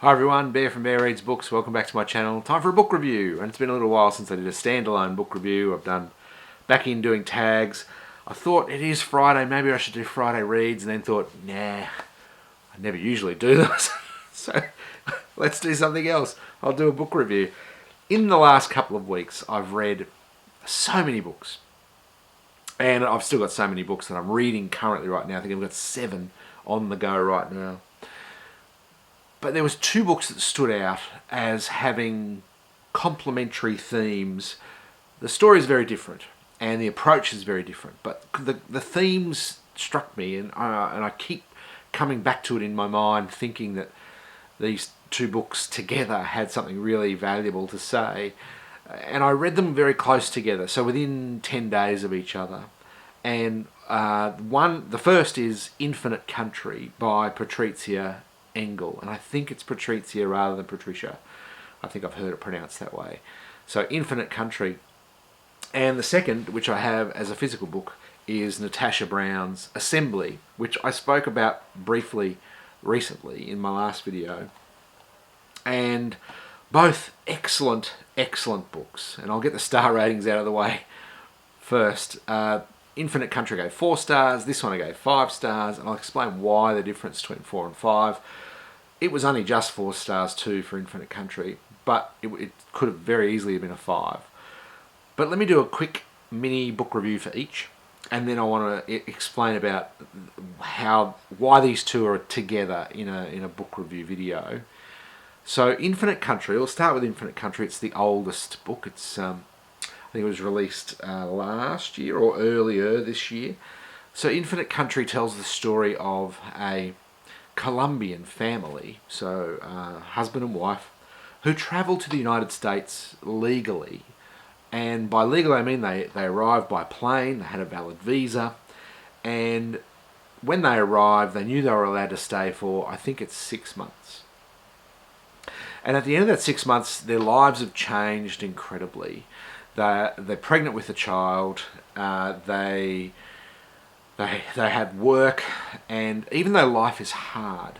Hi everyone, Bear from Bear Reads Books. Welcome back to my channel. Time for a book review, and it's been a little while since I did a standalone book review. I've done back in doing tags. I thought it is Friday, maybe I should do Friday reads, and then thought, nah, I never usually do those. So let's do something else. I'll do a book review. In the last couple of weeks, I've read so many books, and I've still got so many books that I'm reading currently right now. I think I've got 7 on the go right now. But there was 2 books that stood out as having complementary themes. The story is very different and the approach is very different, but the themes struck me, and I keep coming back to it in my mind, thinking that these 2 books together had something really valuable to say. And I read them very close together, so within 10 days of each other. And the first is Infinite Country by Patricia Engel, and I think it's Patricia rather than Patricia. I think I've heard it pronounced that way. So Infinite Country. And the second, which I have as a physical book, is Natasha Brown's Assembly, which I spoke about briefly recently in my last video. And both excellent books. And I'll get the star ratings out of the way first. Infinite Country gave 4 stars, this one I gave 5 stars, and I'll explain why the difference between 4 and 5. It was only just 4 stars too for Infinite Country, but it could have very easily been a 5. But let me do a quick mini book review for each, and then I want to explain about why these 2 are together in a book review video. So Infinite Country, we'll start with Infinite Country. It's the oldest book. It's I think it was released last year or earlier this year. So Infinite Country tells the story of a Colombian family, so husband and wife, who travel to the United States legally. And by legal I mean they arrived by plane, they had a valid visa, and when they arrived they knew they were allowed to stay for, I think it's 6 months. And at the end of that 6 months, their lives have changed incredibly. They're pregnant with a child, they have work, and even though life is hard,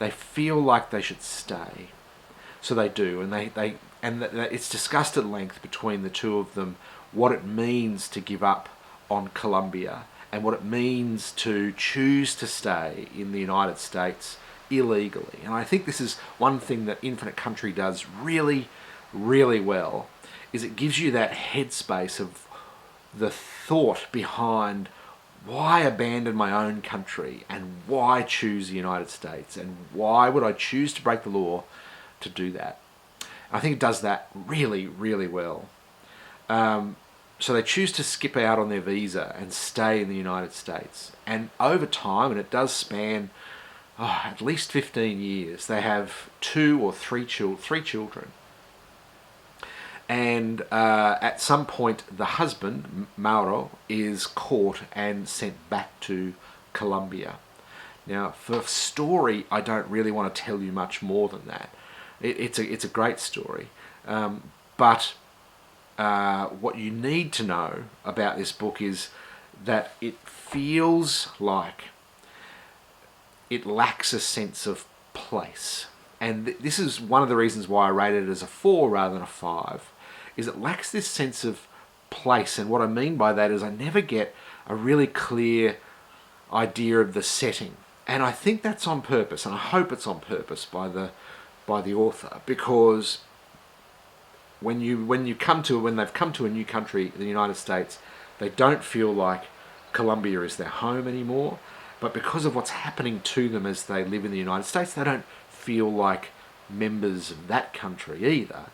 they feel like they should stay. So they do, and it's discussed at length between the 2 of them what it means to give up on Colombia and what it means to choose to stay in the United States illegally. And I think this is one thing that Infinite Country does really, really well, is it gives you that headspace of the thought behind why abandon my own country and why choose the United States and why would I choose to break the law to do that. I think it does that really, really well. So they choose to skip out on their visa and stay in the United States. And over time, and it does span at least 15 years, they have 2 or 3 children. And at some point, the husband, Mauro, is caught and sent back to Colombia. Now, for story, I don't really want to tell you much more than that. It's a great story. But what you need to know about this book is that it feels like it lacks a sense of place. And this is one of the reasons why I rated it as a 4 rather than a 5. Is it lacks this sense of place, and what I mean by that is I never get a really clear idea of the setting, and I think that's on purpose, and I hope it's on purpose by the author, because when they've come to a new country, the United States, they don't feel like Colombia is their home anymore, but because of what's happening to them as they live in the United States, they don't feel like members of that country either.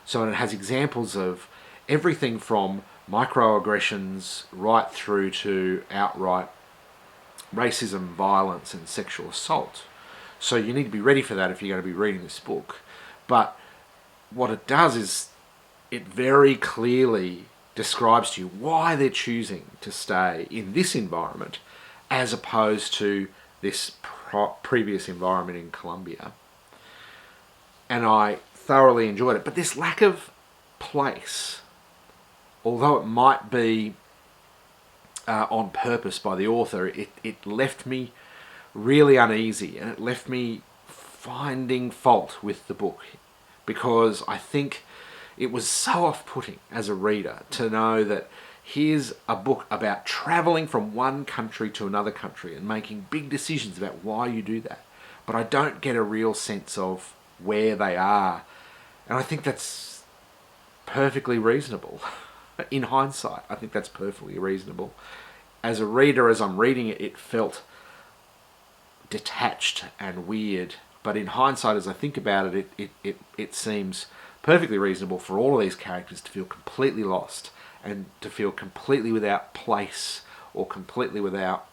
So it has examples of everything from microaggressions right through to outright racism, violence, and sexual assault. So you need to be ready for that if you're going to be reading this book. But what it does is it very clearly describes to you why they're choosing to stay in this environment as opposed to this previous environment in Colombia. And I thoroughly enjoyed it. But this lack of place, although it might be on purpose by the author, it left me really uneasy, and it left me finding fault with the book, because I think it was so off-putting as a reader to know that here's a book about travelling from one country to another country and making big decisions about why you do that. But I don't get a real sense of where they are. And I think that's perfectly reasonable. In hindsight, I think that's perfectly reasonable. As a reader, as I'm reading it, it felt detached and weird. But in hindsight, as I think about it, it seems perfectly reasonable for all of these characters to feel completely lost and to feel completely without place or completely without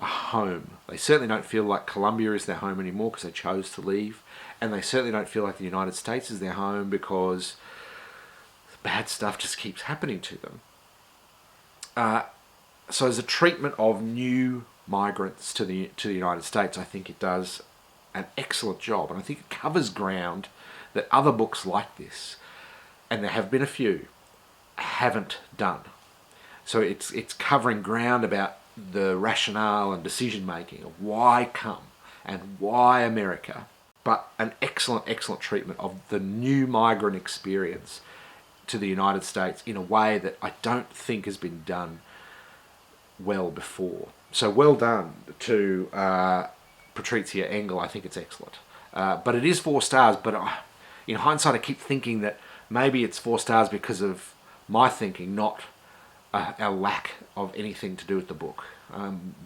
a home. They certainly don't feel like Colombia is their home anymore because they chose to leave. And they certainly don't feel like the United States is their home because bad stuff just keeps happening to them. So as a treatment of new migrants to the United States, I think it does an excellent job. And I think it covers ground that other books like this, and there have been a few, haven't done. So it's covering ground about the rationale and decision making of why come and why America, but an excellent treatment of the new migrant experience to the United States in a way that I don't think has been done well before. So well done to Patricia Engel. I think it's excellent. But it is 4 stars, but in hindsight I keep thinking that maybe it's 4 stars because of my thinking, not a lack of anything to do with the book.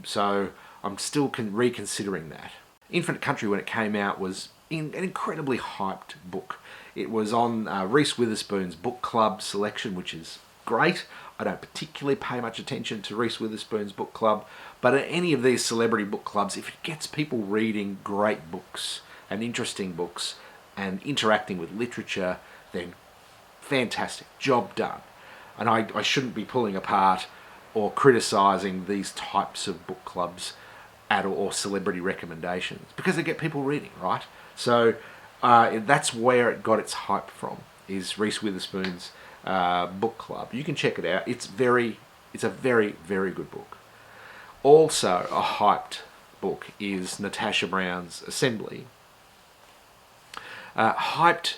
So I'm still reconsidering that. Infinite Country, when it came out, was an incredibly hyped book. It was on Reese Witherspoon's book club selection, which is great. I don't particularly pay much attention to Reese Witherspoon's book club, but at any of these celebrity book clubs, if it gets people reading great books and interesting books and interacting with literature, then fantastic, job done. And I shouldn't be pulling apart or criticising these types of book clubs or celebrity recommendations, because they get people reading, right? So that's where it got its hype from, is Reese Witherspoon's book club. You can check it out. It's a very, very good book. Also a hyped book is Natasha Brown's Assembly. Hyped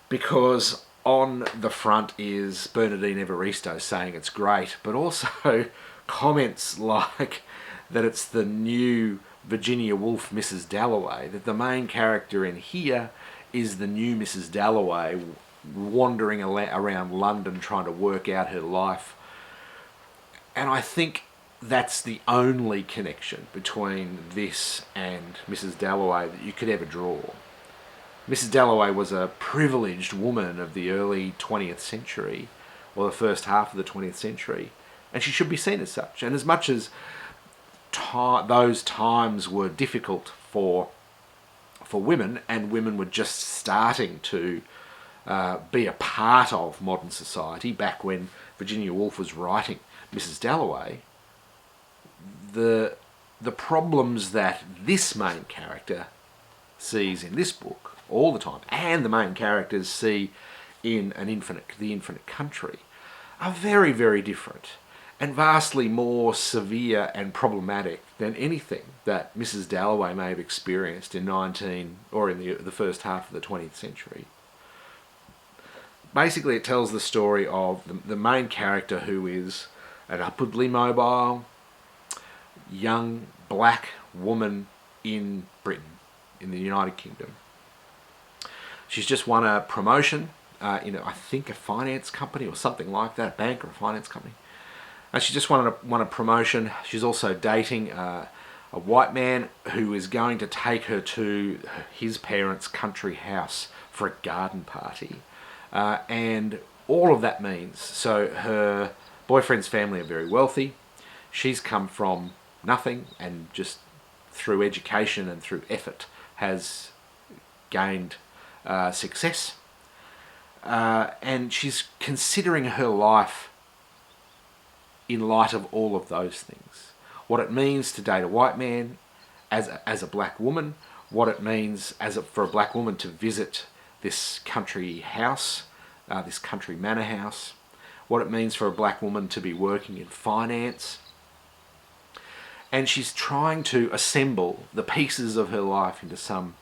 because on the front is Bernardine Evaristo saying it's great, but also comments like that it's the new Virginia Woolf, Mrs. Dalloway, that the main character in here is the new Mrs. Dalloway wandering around London trying to work out her life. And I think that's the only connection between this and Mrs. Dalloway that you could ever draw. Mrs. Dalloway was a privileged woman of the early 20th century, or the first half of the 20th century, and she should be seen as such. And as much as those times were difficult for women, and women were just starting to be a part of modern society back when Virginia Woolf was writing Mrs. Dalloway, the problems that this main character sees in this book all the time, and the main characters see in the Infinite Country, are very, very different and vastly more severe and problematic than anything that Mrs. Dalloway may have experienced in the first half of the 20th century. Basically, it tells the story of the main character, who is an upwardly mobile, young, black woman in Britain, in the United Kingdom. She's just won a promotion in, I think, a finance company or something like that, a bank or a finance company. She just won a promotion. She's also dating a white man who is going to take her to his parents' country house for a garden party. And all of that means, so her boyfriend's family are very wealthy. She's come from nothing, and just through education and through effort has gained success. And she's considering her life in light of all of those things. What it means to date a white man as a black woman, what it means for a black woman to visit this country house, this country manor house, what it means for a black woman to be working in finance. And she's trying to assemble the pieces of her life into some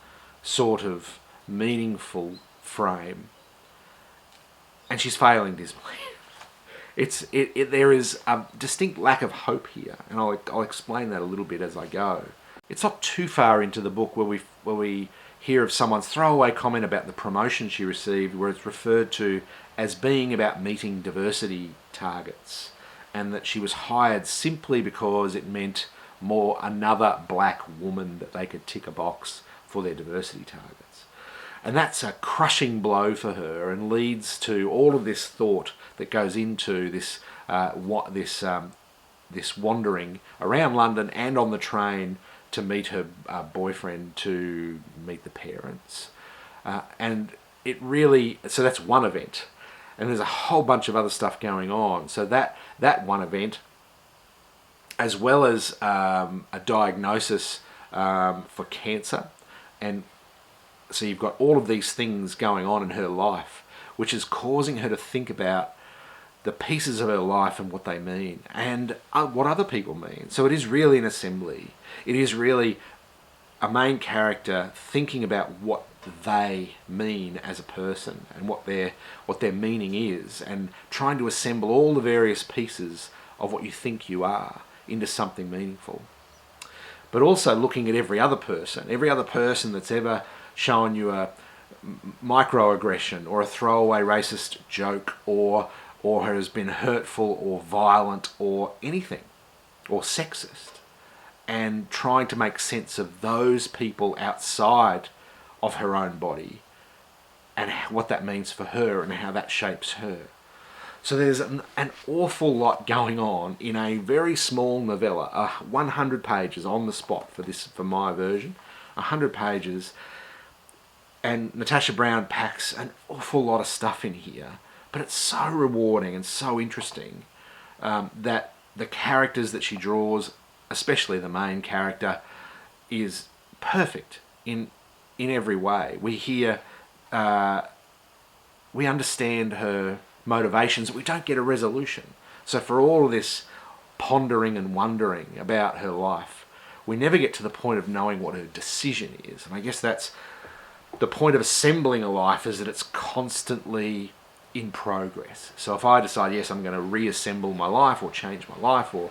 sort of meaningful frame, and she's failing dismally. There is a distinct lack of hope here, and I'll explain that a little bit as I go. It's not too far into the book where we hear of someone's throwaway comment about the promotion she received, where it's referred to as being about meeting diversity targets, and that she was hired simply because it meant another black woman that they could tick a box for their diversity targets. And that's a crushing blow for her, and leads to all of this thought that goes into this wandering around London and on the train to meet her boyfriend, to meet the parents. And it really, so that's one event. And there's a whole bunch of other stuff going on. So that one event, as well as a diagnosis for cancer, and so you've got all of these things going on in her life, which is causing her to think about the pieces of her life and what they mean, and what other people mean. So it is really an assembly. It is really a main character thinking about what they mean as a person, and what their meaning is, and trying to assemble all the various pieces of what you think you are into something meaningful. But also looking at every other person that's ever shown you a microaggression or a throwaway racist joke, or has been hurtful or violent or anything, or sexist, and trying to make sense of those people outside of her own body, and what that means for her and how that shapes her. So there's an awful lot going on in a very small novella, 100 pages on the spot for my version, 100 pages, and Natasha Brown packs an awful lot of stuff in here, but it's so rewarding and so interesting that the characters that she draws, especially the main character, is perfect in every way. We understand her motivations, but we don't get a resolution. So for all of this pondering and wondering about her life, we never get to the point of knowing what her decision is. And I guess that's the point of assembling a life, is that it's constantly in progress. So if I decide, yes, I'm going to reassemble my life or change my life or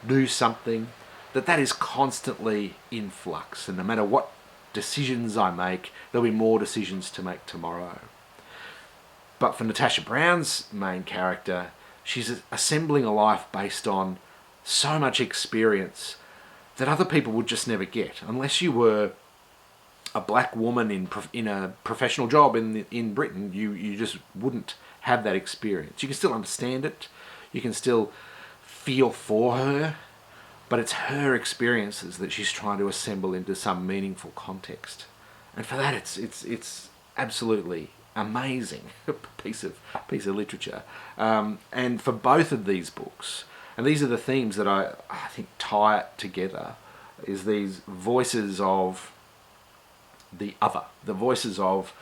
do something, that is constantly in flux. And no matter what decisions I make, there'll be more decisions to make tomorrow. But for Natasha Brown's main character, she's assembling a life based on so much experience that other people would just never get. Unless you were a black woman in a professional job in Britain, you just wouldn't have that experience. You can still understand it, you can still feel for her, but it's her experiences that she's trying to assemble into some meaningful context. And for that, it's absolutely amazing piece of literature. And for both of these books, and these are the themes that I think tie it together, is these voices of the other, the voices of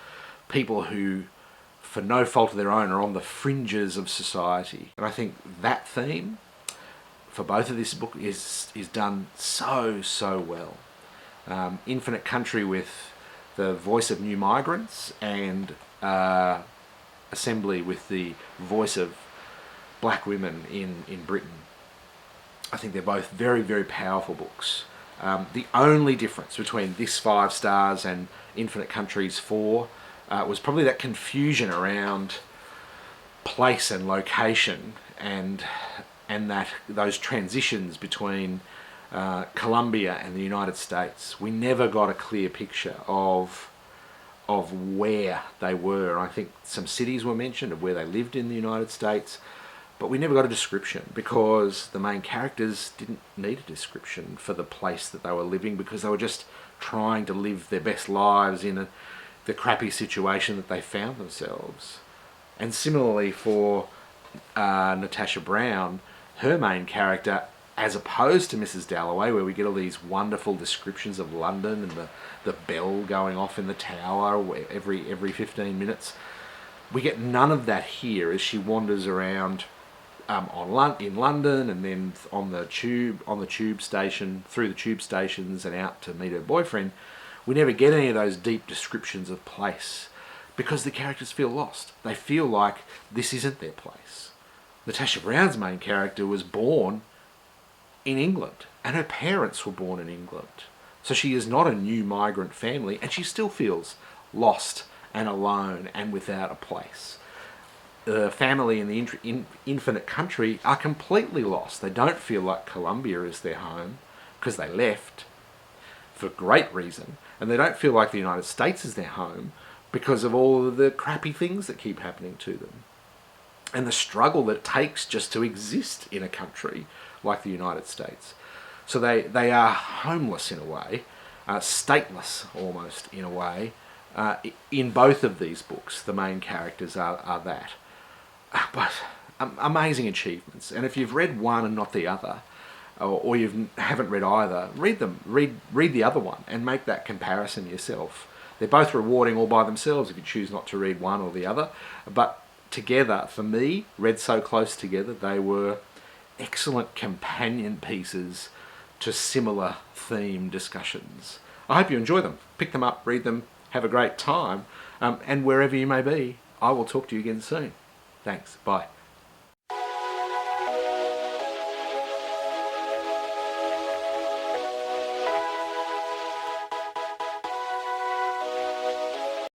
people who, for no fault of their own, are on the fringes of society. And I think that theme for both of this book is done so well. Infinite Country with the voice of new migrants, and Assembly with the voice of black women in Britain. I think they're both very, very powerful books. The only difference between this 5 stars and Infinite Country's 4 was probably that confusion around place and location, and that those transitions between Colombia and the United States. We never got a clear picture of where they were. I think some cities were mentioned of where they lived in the United States, but we never got a description, because the main characters didn't need a description for the place that they were living, because they were just trying to live their best lives in the crappy situation that they found themselves. And similarly for Natasha Brown, her main character, as opposed to Mrs. Dalloway, where we get all these wonderful descriptions of London and the bell going off in the tower every 15 minutes, we get none of that here as she wanders around in London, and then on the tube station, through the tube stations and out to meet her boyfriend. We never get any of those deep descriptions of place because the characters feel lost. They feel like this isn't their place. Natasha Brown's main character was born in England, and her parents were born in England. So she is not a new migrant family, and she still feels lost and alone and without a place. The family in the infinite country are completely lost. They don't feel like Colombia is their home because they left for great reason, and they don't feel like the United States is their home because of all of the crappy things that keep happening to them and the struggle that it takes just to exist in a country like the United States. So they are homeless in a way, stateless almost in a way. In both of these books, the main characters are that. But amazing achievements. And if you've read one and not the other, or you haven't read either, read them. Read the other one and make that comparison yourself. They're both rewarding all by themselves if you choose not to read one or the other. But together, for me, read so close together, they were excellent companion pieces to similar theme discussions. I hope you enjoy them. Pick them up, read them, have a great time, and wherever you may be, I will talk to you again soon. Thanks. Bye.